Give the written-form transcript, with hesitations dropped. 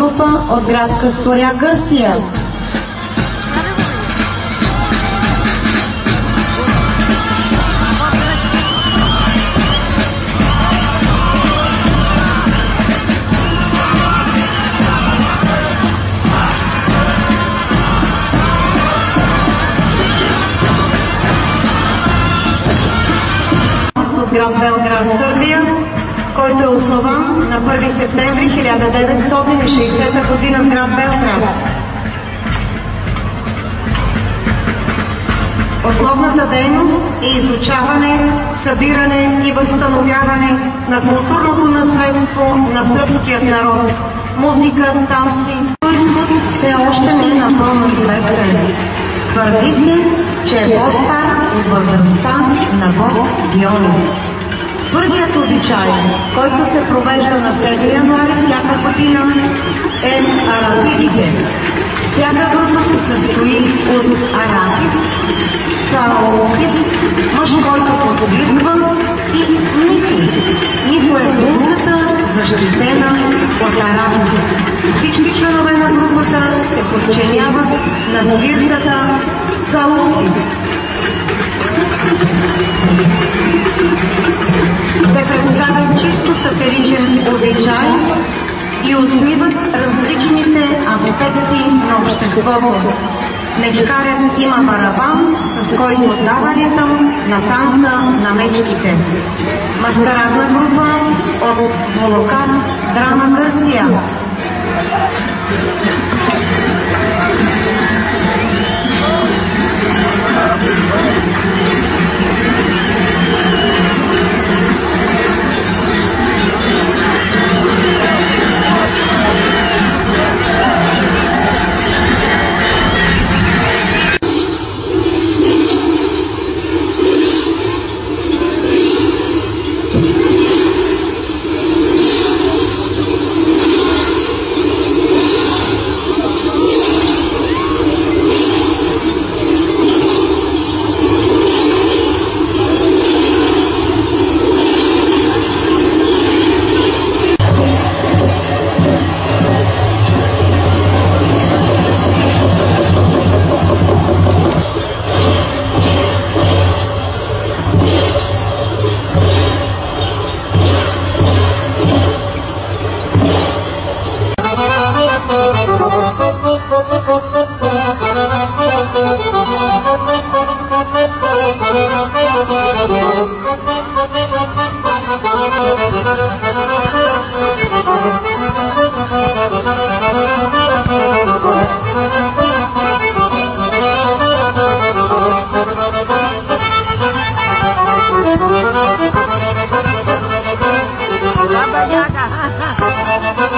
група от град Кастуря, Гърция. От град Белград, Сърбия, който е основан на 1 септември 1960 година в град Белград. Основната дейност е изучаване, събиране и възстановяване на културното наследство на сръбският народ. Музика, танци. Произход все още не е напълно известен. Твърди се, че е по-стар от възрастта на бог Дионис. Първият обичай, който се провежда на 7 януари всяка година, е арапидите. Всяка група се състои от арапис, цароусис, мъж, който подсвирква, и Ники. Нито е групата защитена от арапис. Всички членове на групата се подчиняват на свирката цароусис. Те представят чисто сатиричен обичай и осмиват различните аспекти на обществото. Мечкарят има барабан, с който дава ритъм на танца на мечките. Маскарадна група от Волокас, Драма, Гърция. Banyak.